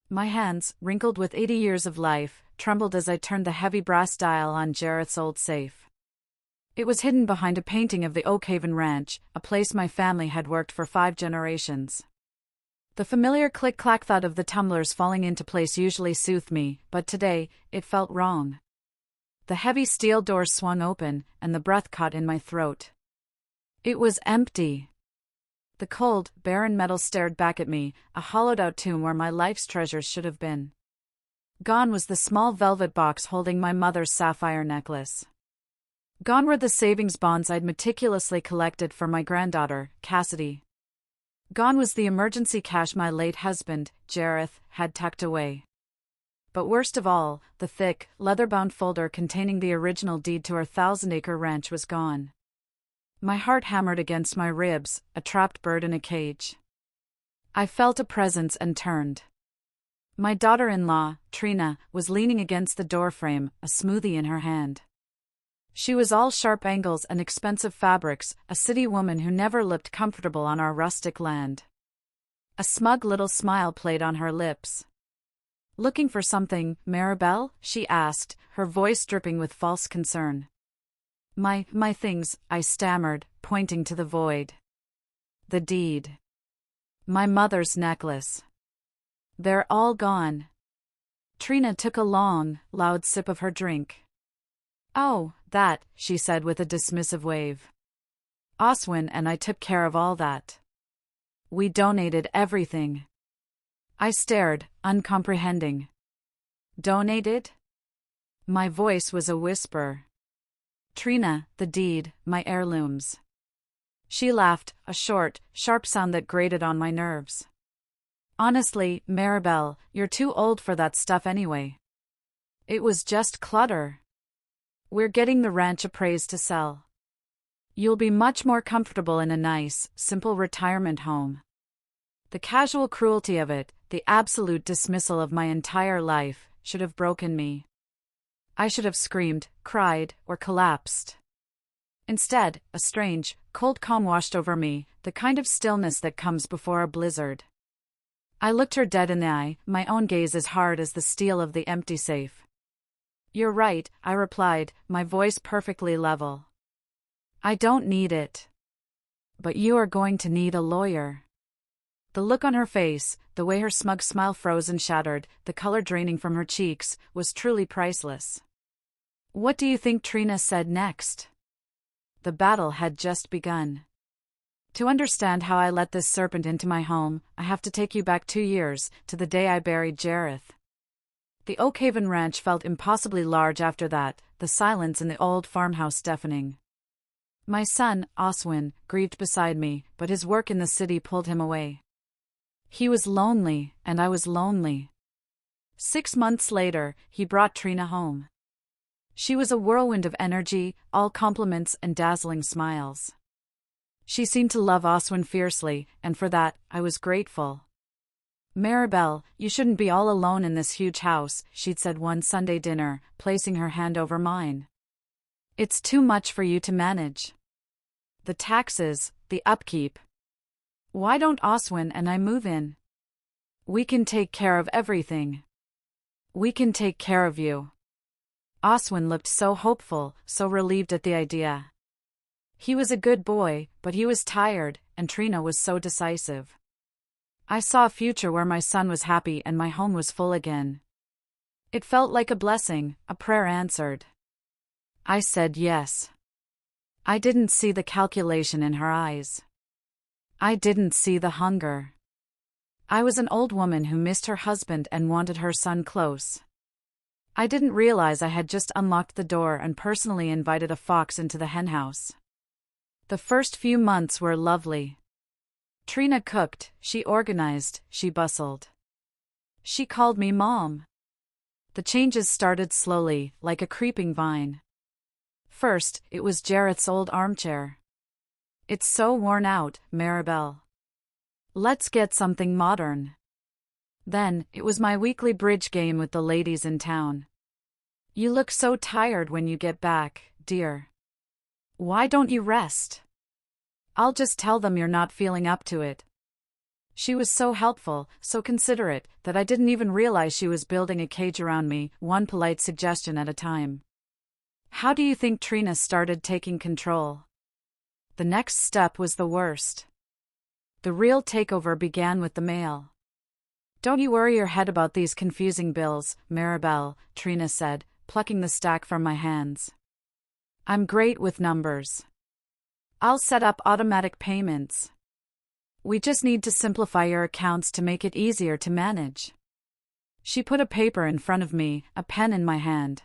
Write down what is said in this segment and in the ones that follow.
My hands, wrinkled with 80 years of life, trembled as I turned the heavy brass dial on Jareth's old safe. It was hidden behind a painting of the Oakhaven Ranch, a place my family had worked for 5 generations. The familiar click-clack thud of the tumblers falling into place usually soothed me, but today, it felt wrong. The heavy steel doors swung open, and the breath caught in my throat. It was empty. The cold, barren metal stared back at me, a hollowed-out tomb where my life's treasures should have been. Gone was the small velvet box holding my mother's sapphire necklace. Gone were the savings bonds I'd meticulously collected for my granddaughter, Cassidy. Gone was the emergency cash my late husband, Jareth, had tucked away. But worst of all, the thick, leather-bound folder containing the original deed to our 1,000-acre ranch was gone. My heart hammered against my ribs, a trapped bird in a cage. I felt a presence and turned. My daughter-in-law, Trina, was leaning against the doorframe, a smoothie in her hand. She was all sharp angles and expensive fabrics, a city woman who never looked comfortable on our rustic land. A smug little smile played on her lips. "Looking for something, Maribel?" she asked, her voice dripping with false concern. My things," I stammered, pointing to the void. "The deed. My mother's necklace. They're all gone." Trina took a long, loud sip of her drink. "Oh, that," she said with a dismissive wave. "Oswin and I took care of all that. We donated everything." I stared, uncomprehending. "Donated?" My voice was a whisper. "Trina, the deed, my heirlooms." She laughed, a short, sharp sound that grated on my nerves. "Honestly, Maribel, you're too old for that stuff anyway. It was just clutter. We're getting the ranch appraised to sell. You'll be much more comfortable in a nice, simple retirement home." The casual cruelty of it, the absolute dismissal of my entire life, should have broken me. I should have screamed, cried, or collapsed. Instead, a strange, cold calm washed over me, the kind of stillness that comes before a blizzard. I looked her dead in the eye, my own gaze as hard as the steel of the empty safe. "You're right," I replied, my voice perfectly level. "I don't need it. But you are going to need a lawyer." The look on her face, the way her smug smile froze and shattered, the color draining from her cheeks, was truly priceless. What do you think Trina said next? The battle had just begun. To understand how I let this serpent into my home, I have to take you back 2 years, to the day I buried Jareth. The Oakhaven Ranch felt impossibly large after that, the silence in the old farmhouse deafening. My son, Oswin, grieved beside me, but his work in the city pulled him away. He was lonely, and I was lonely. 6 months later, he brought Trina home. She was a whirlwind of energy, all compliments and dazzling smiles. She seemed to love Oswin fiercely, and for that, I was grateful. "Maribel, you shouldn't be all alone in this huge house," she'd said one Sunday dinner, placing her hand over mine. "It's too much for you to manage. The taxes, the upkeep. Why don't Oswin and I move in? We can take care of everything. We can take care of you." Oswin looked so hopeful, so relieved at the idea. He was a good boy, but he was tired, and Trina was so decisive. I saw a future where my son was happy and my home was full again. It felt like a blessing, a prayer answered. I said yes. I didn't see the calculation in her eyes. I didn't see the hunger. I was an old woman who missed her husband and wanted her son close. I didn't realize I had just unlocked the door and personally invited a fox into the henhouse. The first few months were lovely. Trina cooked, she organized, she bustled. She called me Mom. The changes started slowly, like a creeping vine. First, it was Jareth's old armchair. "It's so worn out, Maribel. Let's get something modern." Then, it was my weekly bridge game with the ladies in town. "You look so tired when you get back, dear. Why don't you rest?" "I'll just tell them you're not feeling up to it." She was so helpful, so considerate, that I didn't even realize she was building a cage around me, one polite suggestion at a time. How do you think Trina started taking control? The next step was the worst. The real takeover began with the mail. Don't you worry your head about these confusing bills, Maribel, Trina said, plucking the stack from my hands. I'm great with numbers. I'll set up automatic payments. We just need to simplify your accounts to make it easier to manage. She put a paper in front of me, a pen in my hand.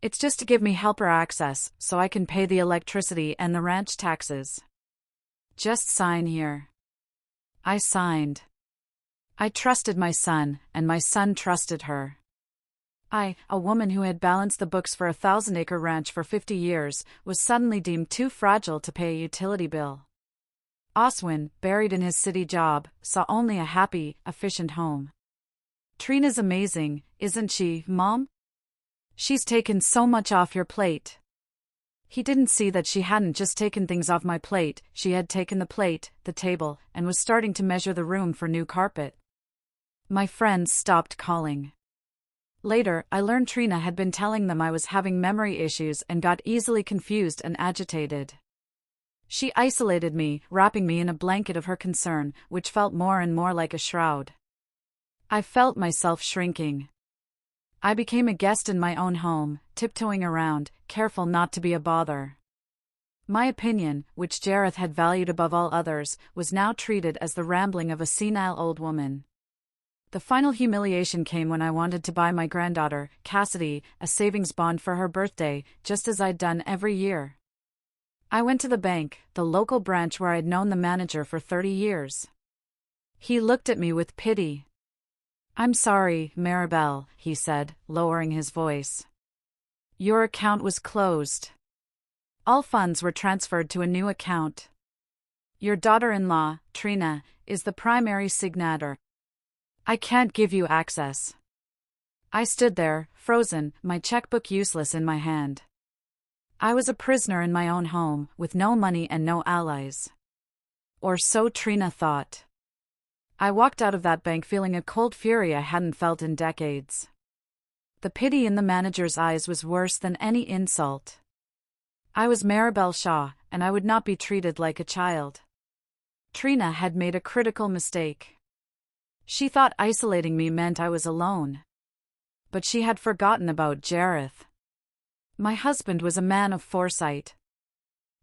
It's just to give me helper access, so I can pay the electricity and the ranch taxes. Just sign here. I signed. I trusted my son, and my son trusted her. I, a woman who had balanced the books for a 1,000-acre ranch for 50 years, was suddenly deemed too fragile to pay a utility bill. Oswin, buried in his city job, saw only a happy, efficient home. Trina's amazing, isn't she, Mom? She's taken so much off your plate. He didn't see that she hadn't just taken things off my plate, she had taken the plate, the table, and was starting to measure the room for new carpet. My friends stopped calling. Later, I learned Trina had been telling them I was having memory issues and got easily confused and agitated. She isolated me, wrapping me in a blanket of her concern, which felt more and more like a shroud. I felt myself shrinking. I became a guest in my own home, tiptoeing around, careful not to be a bother. My opinion, which Jareth had valued above all others, was now treated as the rambling of a senile old woman. The final humiliation came when I wanted to buy my granddaughter, Cassidy, a savings bond for her birthday, just as I'd done every year. I went to the bank, the local branch where I'd known the manager for 30 years. He looked at me with pity. I'm sorry, Maribel, he said, lowering his voice. Your account was closed. All funds were transferred to a new account. Your daughter-in-law, Trina, is the primary signator. I can't give you access. I stood there, frozen, my checkbook useless in my hand. I was a prisoner in my own home, with no money and no allies. Or so Trina thought. I walked out of that bank feeling a cold fury I hadn't felt in decades. The pity in the manager's eyes was worse than any insult. I was Maribel Shaw, and I would not be treated like a child. Trina had made a critical mistake. She thought isolating me meant I was alone. But she had forgotten about Jareth. My husband was a man of foresight.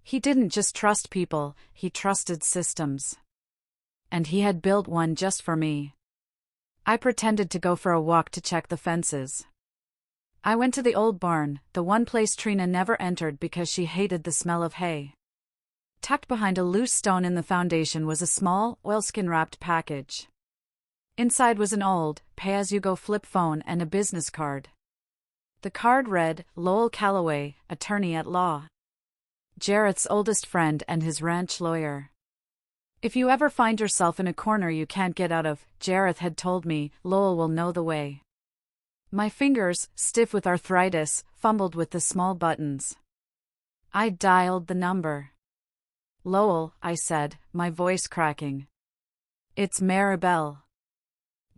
He didn't just trust people, he trusted systems. And he had built one just for me. I pretended to go for a walk to check the fences. I went to the old barn, the one place Trina never entered because she hated the smell of hay. Tucked behind a loose stone in the foundation was a small, oilskin-wrapped package. Inside was an old, pay-as-you-go flip phone and a business card. The card read, Lowell Calloway, attorney at law. Jareth's oldest friend and his ranch lawyer. If you ever find yourself in a corner you can't get out of, Jareth had told me, Lowell will know the way. My fingers, stiff with arthritis, fumbled with the small buttons. I dialed the number. Lowell, I said, my voice cracking. It's Maribel.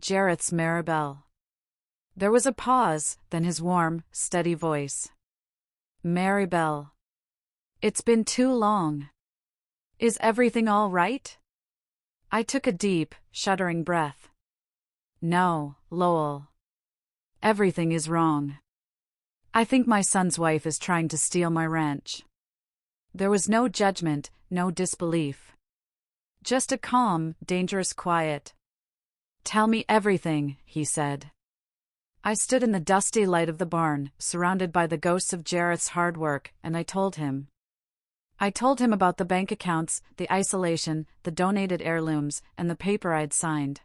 Jareth's Maribel. There was a pause, then his warm, steady voice. Maribel. It's been too long. Is everything all right? I took a deep, shuddering breath. No, Lowell. Everything is wrong. I think my son's wife is trying to steal my ranch. There was no judgment, no disbelief. Just a calm, dangerous quiet. Tell me everything, he said. I stood in the dusty light of the barn, surrounded by the ghosts of Jareth's hard work, and I told him. I told him about the bank accounts, the isolation, the donated heirlooms, and the paper I'd signed.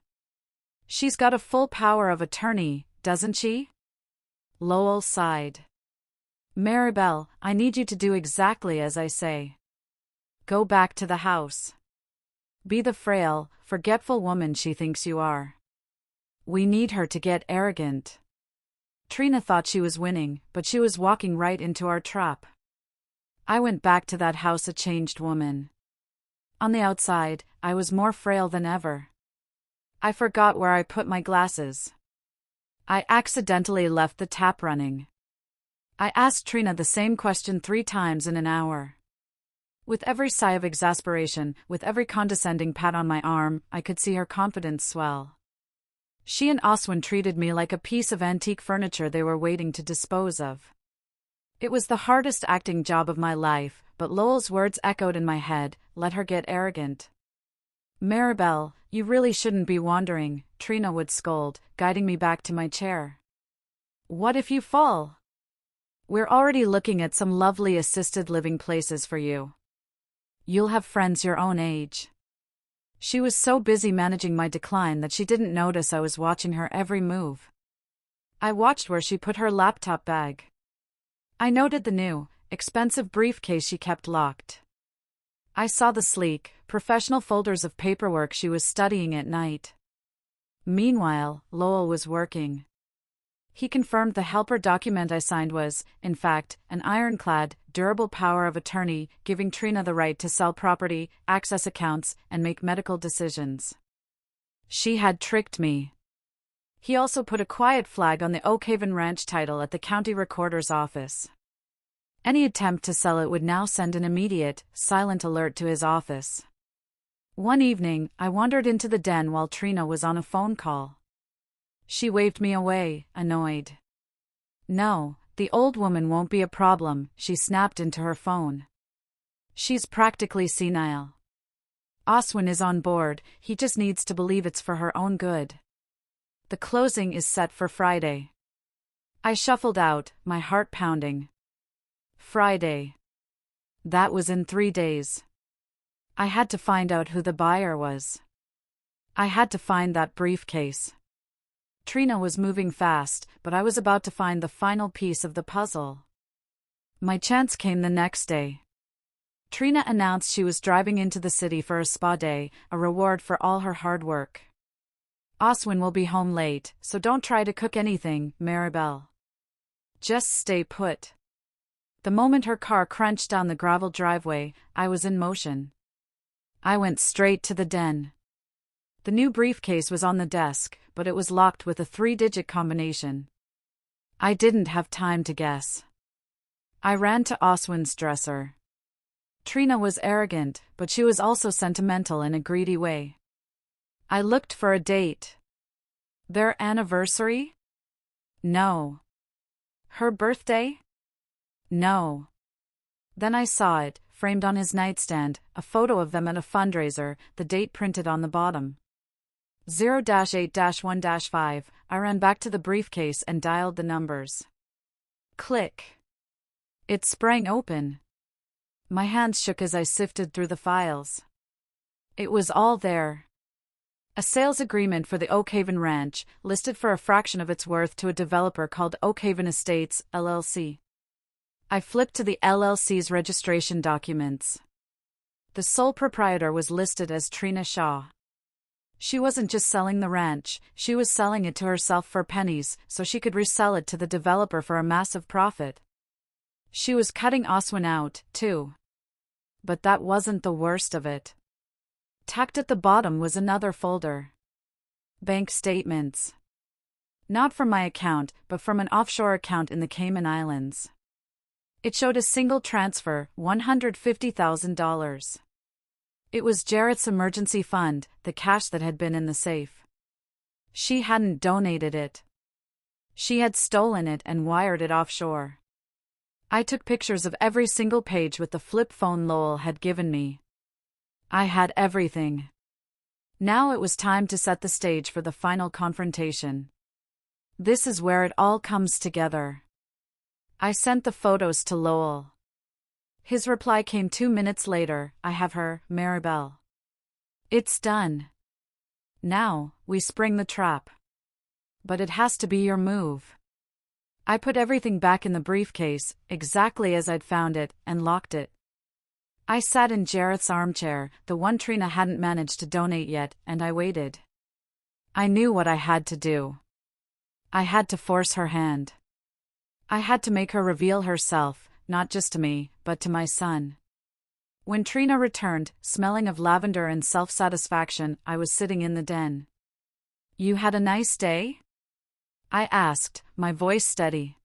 She's got a full power of attorney, doesn't she? Lowell sighed. Maribel, I need you to do exactly as I say. Go back to the house. Be the frail, forgetful woman she thinks you are. We need her to get arrogant. Trina thought she was winning, but she was walking right into our trap. I went back to that house a changed woman. On the outside, I was more frail than ever. I forgot where I put my glasses. I accidentally left the tap running. I asked Trina the same question 3 times in an hour. With every sigh of exasperation, with every condescending pat on my arm, I could see her confidence swell. She and Oswin treated me like a piece of antique furniture they were waiting to dispose of. It was the hardest acting job of my life, but Lowell's words echoed in my head, "Let her get arrogant." "Maribel, you really shouldn't be wandering," Trina would scold, guiding me back to my chair. "What if you fall? We're already looking at some lovely assisted living places for you. You'll have friends your own age." She was so busy managing my decline that she didn't notice I was watching her every move. I watched where she put her laptop bag. I noted the new, expensive briefcase she kept locked. I saw the sleek, professional folders of paperwork she was studying at night. Meanwhile, Lowell was working. He confirmed the helper document I signed was, in fact, an ironclad, durable power of attorney, giving Trina the right to sell property, access accounts, and make medical decisions. She had tricked me. He also put a quiet flag on the Oakhaven Ranch title at the county recorder's office. Any attempt to sell it would now send an immediate, silent alert to his office. One evening, I wandered into the den while Trina was on a phone call. She waved me away, annoyed. "No, the old woman won't be a problem," she snapped into her phone. "She's practically senile. Oswin is on board, he just needs to believe it's for her own good. The closing is set for Friday." I shuffled out, my heart pounding. Friday. That was in 3 days. I had to find out who the buyer was. I had to find that briefcase. Trina was moving fast, but I was about to find the final piece of the puzzle. My chance came the next day. Trina announced she was driving into the city for a spa day, a reward for all her hard work. "Oswin will be home late, so don't try to cook anything, Maribel. Just stay put." The moment her car crunched down the gravel driveway, I was in motion. I went straight to the den. The new briefcase was on the desk, but it was locked with a 3-digit combination. I didn't have time to guess. I ran to Oswin's dresser. Trina was arrogant, but she was also sentimental in a greedy way. I looked for a date. Their anniversary? No. Her birthday? No. Then I saw it, framed on his nightstand, a photo of them at a fundraiser, the date printed on the bottom. 0-8-1-5. I ran back to the briefcase and dialed the numbers. Click. It sprang open. My hands shook as I sifted through the files. It was all there. A sales agreement for the Oakhaven Ranch, listed for a fraction of its worth to a developer called Oakhaven Estates, LLC. I flipped to the LLC's registration documents. The sole proprietor was listed as Trina Shaw. She wasn't just selling the ranch, she was selling it to herself for pennies, so she could resell it to the developer for a massive profit. She was cutting Oswin out, too. But that wasn't the worst of it. Tacked at the bottom was another folder. Bank statements. Not from my account, but from an offshore account in the Cayman Islands. It showed a single transfer, $150,000. It was Jarrett's emergency fund, the cash that had been in the safe. She hadn't donated it. She had stolen it and wired it offshore. I took pictures of every single page with the flip phone Lowell had given me. I had everything. Now it was time to set the stage for the final confrontation. This is where it all comes together. I sent the photos to Lowell. His reply came 2 minutes later. "I have her, Maribel. It's done. Now, we spring the trap. But it has to be your move." I put everything back in the briefcase, exactly as I'd found it, and locked it. I sat in Jarrett's armchair, the one Trina hadn't managed to donate yet, and I waited. I knew what I had to do. I had to force her hand. I had to make her reveal herself, not just to me, but to my son. When Trina returned, smelling of lavender and self-satisfaction, I was sitting in the den. You had a nice day? I asked, my voice steady.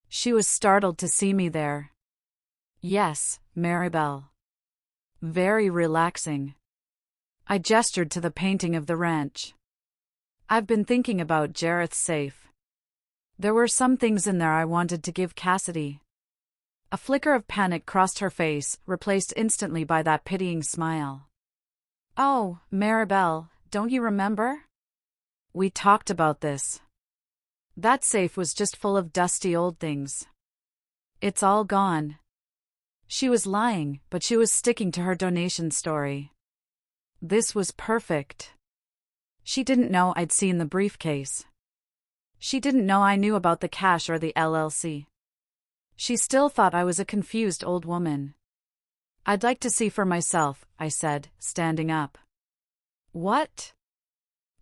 She was startled to see me there. Yes, Maribel. Very relaxing. I gestured to the painting of the ranch. I've been thinking about Jareth's safe. There were some things in there I wanted to give Cassidy. A flicker of panic crossed her face, replaced instantly by that pitying smile. Oh, Maribel, don't you remember? We talked about this. That safe was just full of dusty old things. It's all gone. She was lying, but she was sticking to her donation story. This was perfect. She didn't know I'd seen the briefcase. She didn't know I knew about the cash or the LLC. She still thought I was a confused old woman. I'd like to see for myself, I said, standing up. What?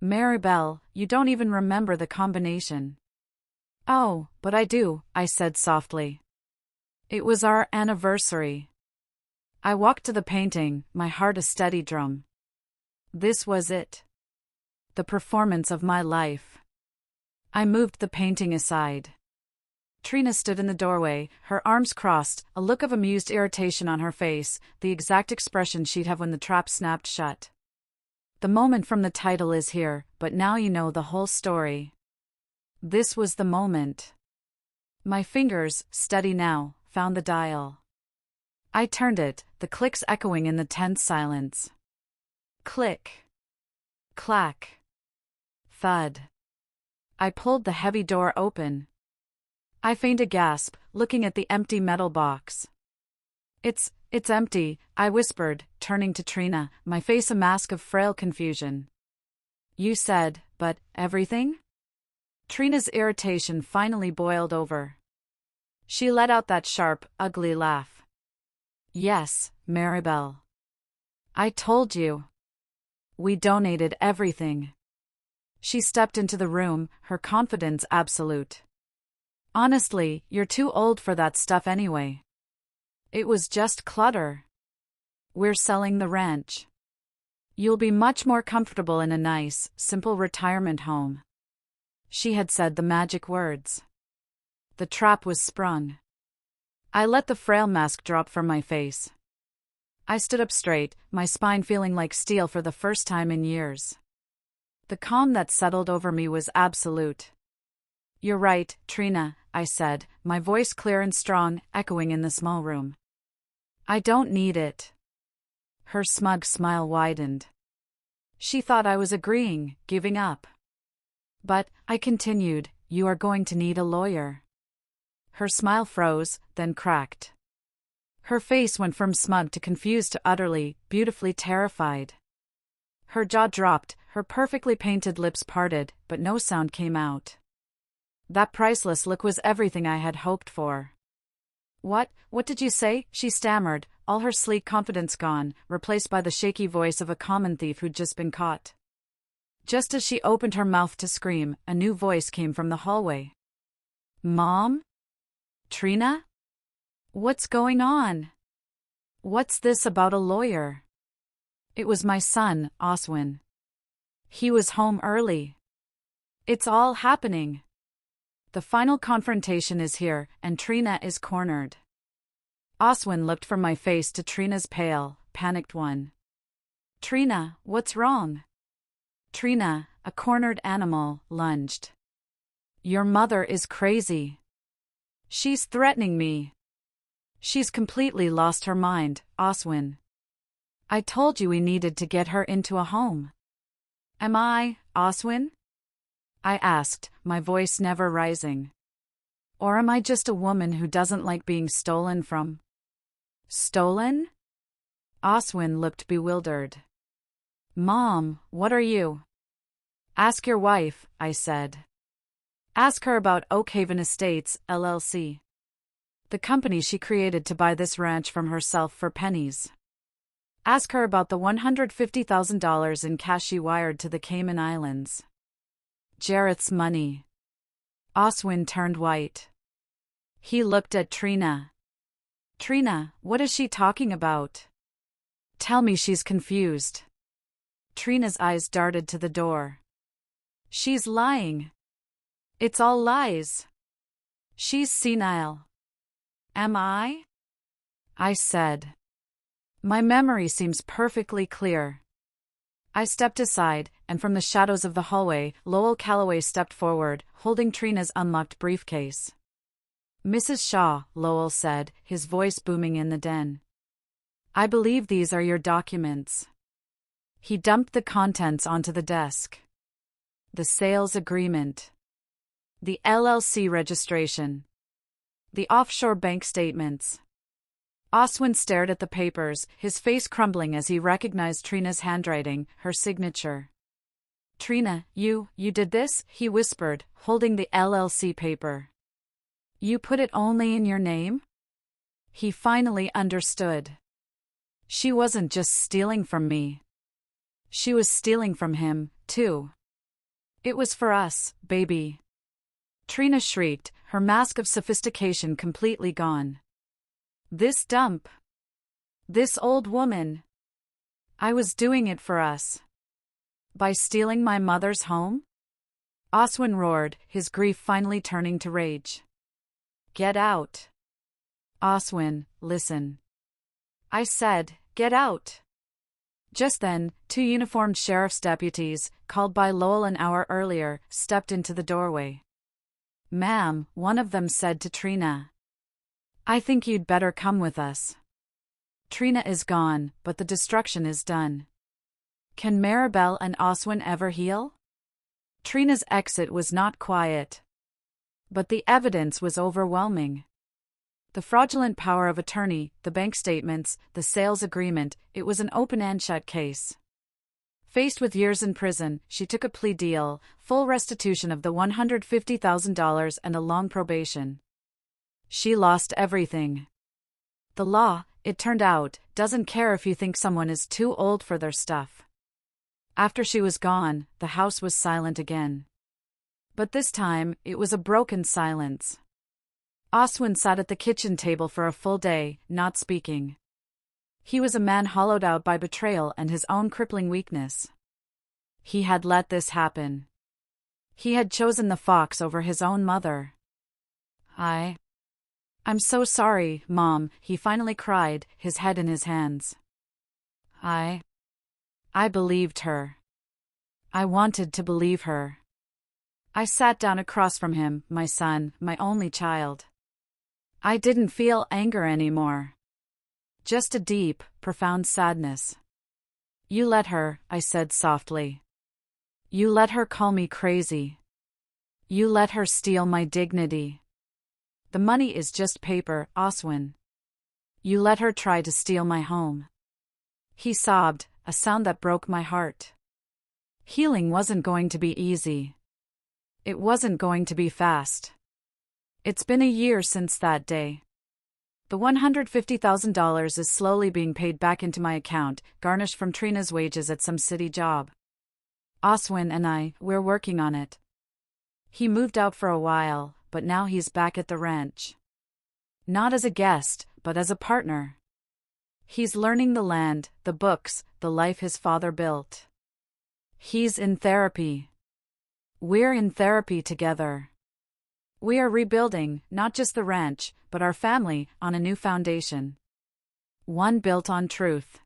Maribel, you don't even remember the combination. Oh, but I do, I said softly. It was our anniversary. I walked to the painting, my heart a steady drum. This was it. The performance of my life. I moved the painting aside. Trina stood in the doorway, her arms crossed, a look of amused irritation on her face, the exact expression she'd have when the trap snapped shut. The moment from the title is here, but now you know the whole story. This was the moment. My fingers, steady now, found the dial. I turned it, the clicks echoing in the tense silence. Click. Clack. Thud. I pulled the heavy door open. I feigned a gasp, looking at the empty metal box. It's empty, I whispered, turning to Trina, my face a mask of frail confusion. You said, but everything? Trina's irritation finally boiled over. She let out that sharp, ugly laugh. Yes, Maribel. I told you. We donated everything. She stepped into the room, her confidence absolute. Honestly, you're too old for that stuff anyway. It was just clutter. We're selling the ranch. You'll be much more comfortable in a nice, simple retirement home. She had said the magic words. The trap was sprung. I let the frail mask drop from my face. I stood up straight, my spine feeling like steel for the first time in years. The calm that settled over me was absolute. You're right, Trina, I said, my voice clear and strong, echoing in the small room. I don't need it. Her smug smile widened. She thought I was agreeing, giving up. But, I continued, you are going to need a lawyer. Her smile froze, then cracked. Her face went from smug to confused to utterly, beautifully terrified. Her jaw dropped, her perfectly painted lips parted, but no sound came out. That priceless look was everything I had hoped for. What did you say? She stammered, all her sleek confidence gone, replaced by the shaky voice of a common thief who'd just been caught. Just as she opened her mouth to scream, a new voice came from the hallway. Mom? Trina? What's going on? What's this about a lawyer? It was my son, Oswin. He was home early. It's all happening. The final confrontation is here, and Trina is cornered. Oswin looked from my face to Trina's pale, panicked one. Trina, what's wrong? Trina, a cornered animal, lunged. Your mother is crazy. She's threatening me. She's completely lost her mind, Oswin. I told you we needed to get her into a home. Am I, Oswin? I asked, my voice never rising. Or am I just a woman who doesn't like being stolen from? Stolen? Oswin looked bewildered. Mom, what are you? Ask your wife, I said. Ask her about Oakhaven Estates, LLC. The company she created to buy this ranch from herself for pennies. Ask her about the $150,000 in cash she wired to the Cayman Islands. Jareth's money. Oswin turned white. He looked at Trina. Trina, what is she talking about? Tell me she's confused. Trina's eyes darted to the door. She's lying. It's all lies. She's senile. Am I? I said. My memory seems perfectly clear. I stepped aside, and from the shadows of the hallway, Lowell Calloway stepped forward, holding Trina's unlocked briefcase. Mrs. Shaw, Lowell said, his voice booming in the den. I believe these are your documents. He dumped the contents onto the desk. The sales agreement. The LLC registration. The offshore bank statements. Oswin stared at the papers, his face crumbling as he recognized Trina's handwriting, her signature. Trina, you did this? He whispered, holding the LLC paper. You put it only in your name? He finally understood. She wasn't just stealing from me. She was stealing from him, too. It was for us, baby. Trina shrieked, her mask of sophistication completely gone. This dump. This old woman. I was doing it for us. By stealing my mother's home? Oswin roared, his grief finally turning to rage. Get out. Oswin, listen. I said, get out. Just then, 2 uniformed sheriff's deputies, called by Lowell an hour earlier, stepped into the doorway. Ma'am, one of them said to Trina. I think you'd better come with us. Trina is gone, but the destruction is done. Can Maribel and Oswin ever heal? Trina's exit was not quiet. But the evidence was overwhelming. The fraudulent power of attorney, the bank statements, the sales agreement, it was an open-and-shut case. Faced with years in prison, she took a plea deal, full restitution of the $150,000 and a long probation. She lost everything. The law, it turned out, doesn't care if you think someone is too old for their stuff. After she was gone, the house was silent again. But this time, it was a broken silence. Oswin sat at the kitchen table for a full day, not speaking. He was a man hollowed out by betrayal and his own crippling weakness. He had let this happen. He had chosen the fox over his own mother. I'm so sorry, Mom, he finally cried, his head in his hands. I believed her. I wanted to believe her. I sat down across from him, my son, my only child. I didn't feel anger anymore. Just a deep, profound sadness. You let her, I said softly. You let her call me crazy. You let her steal my dignity. The money is just paper, Oswin. You let her try to steal my home. He sobbed, a sound that broke my heart. Healing wasn't going to be easy. It wasn't going to be fast. It's been a year since that day. The $150,000 is slowly being paid back into my account, garnished from Trina's wages at some city job. Oswin and we're working on it. He moved out for a while, but now he's back at the ranch. Not as a guest, but as a partner. He's learning the land, the books, the life his father built. He's in therapy. We're in therapy together. We are rebuilding, not just the ranch, but our family, on a new foundation. One built on truth.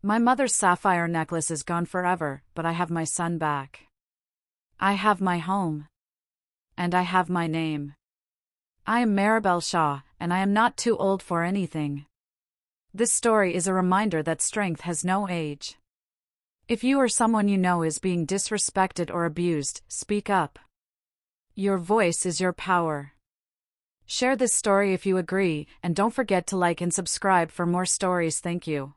My mother's sapphire necklace is gone forever, but I have my son back. I have my home. And I have my name. I am Maribel Shaw, and I am not too old for anything. This story is a reminder that strength has no age. If you or someone you know is being disrespected or abused, speak up. Your voice is your power. Share this story if you agree, and don't forget to like and subscribe for more stories. Thank you.